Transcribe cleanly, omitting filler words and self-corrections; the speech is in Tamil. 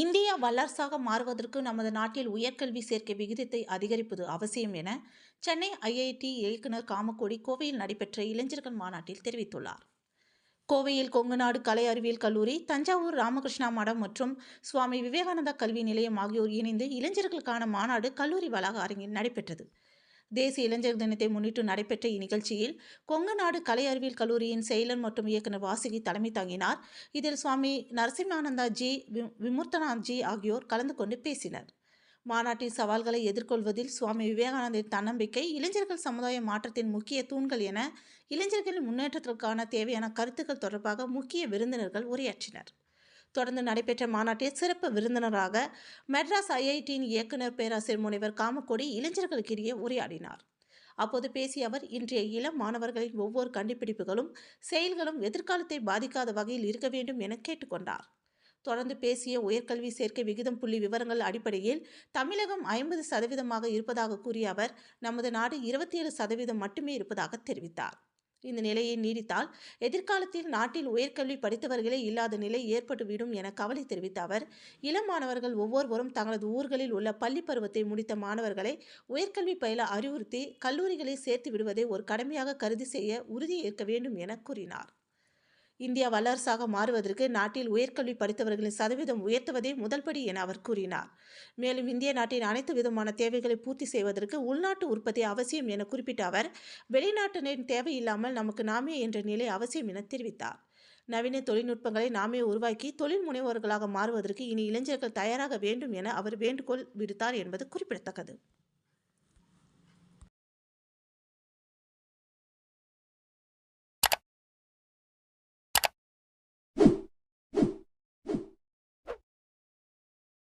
இந்தியா வல்லரசாக மாறுவதற்கு நமது நாட்டில் உயர்கல்வி சேர்க்கை விகிதத்தை அதிகரிப்பது அவசியம் என சென்னை ஐஐடி இயக்குனர் காமக்கோடி கோவையில் நடைபெற்ற இளைஞர்கள் மாநாட்டில் தெரிவித்துள்ளார். கோவையில் கொங்குநாடு கலை அறிவியல் கல்லூரி, தஞ்சாவூர் ராமகிருஷ்ணா மடம் மற்றும் சுவாமி விவேகானந்தா கல்வி நிலையம் ஆகியோர் இணைந்து இளைஞர்களுக்கான மாநாடு கல்லூரி வளாக அரங்கில் நடைபெற்றது. தேசிய இளைஞர் தினத்தை முன்னிட்டு நடைபெற்ற இந்நிகழ்ச்சியில் கொங்குநாடு கலை அறிவியல் கல்லூரியின் செயலர் மற்றும் இயக்குனர் வாசுகி தலைமை தாங்கினார். இதில் சுவாமி நரசிம்மானந்தா ஜி, விமுர்த்தனாத் ஜி ஆகியோர் கலந்து கொண்டு பேசினர். மாநாட்டில் சவால்களை எதிர்கொள்வதில் சுவாமி விவேகானந்தரின் தன்னம்பிக்கை, இளைஞர்கள் சமுதாய மாற்றத்தின் முக்கிய தூண்கள் என இளைஞர்களின் முன்னேற்றத்திற்கான தேவையான கருத்துக்கள் தொடர்பாக முக்கிய விருந்தினர்கள் உரையாற்றினர். தொடர்ந்து நடைபெற்ற மாநாட்டில் சிறப்பு விருந்தினராக மெட்ராஸ் ஐஐடியின் இயக்குனர் பேராசிரியர் முனைவர் காமக்கோடி இளைஞர்களுக்கிடையே உரையாடினார். அப்போது பேசிய அவர், இன்றைய இளம் மாணவர்களின் ஒவ்வொரு கண்டுபிடிப்புகளும் செயல்களும் எதிர்காலத்தை பாதிக்காத வகையில் இருக்க வேண்டும் என கேட்டுக்கொண்டார். தொடர்ந்து பேசிய உயர்கல்வி சேர்க்கை விகிதம் புள்ளி விவரங்கள் அடிப்படையில் தமிழகம் 50% இருப்பதாக கூறிய அவர், நமது நாடு 27% மட்டுமே இருப்பதாக தெரிவித்தார். இந்த நிலையை நீடித்தால் எதிர்காலத்தில் நாட்டில் உயர்கல்வி படித்தவர்களே இல்லாத நிலை ஏற்பட்டுவிடும் என கவலை தெரிவித்த அவர், இளம் மாணவர்கள் ஒவ்வொருவரும் தங்களது ஊர்களில் உள்ள பள்ளி பருவத்தை முடித்த மாணவர்களை உயர்கல்வி பயில அறிவுறுத்தி கல்லூரிகளில் சேர்த்து விடுவதை ஒரு கடமையாக கருதி செய்ய உறுதி ஏற்க வேண்டும் என கூறினார். இந்தியா வல்லரசாக மாறுவதற்கு நாட்டில் உயர்கல்வி படித்தவர்களின் சதவீதம் உயர்த்துவதே முதல் படி என அவர் கூறினார். மேலும் இந்திய நாட்டின் அனைத்து விதமான தேவைகளை பூர்த்தி செய்வதற்கு உள்நாட்டு உற்பத்தி அவசியம் என குறிப்பிட்ட அவர், வெளிநாட்டினரின் தேவையில்லாமல் நமக்கு நாமே என்ற நிலை அவசியம் என தெரிவித்தார். நவீன தொழில்நுட்பங்களை நாமே உருவாக்கி தொழில் முனைவோர்களாக மாறுவதற்கு இனி இளைஞர்கள் தயாராக வேண்டும் என அவர் வேண்டுகோள் விடுத்தார் என்பது குறிப்பிடத்தக்கது.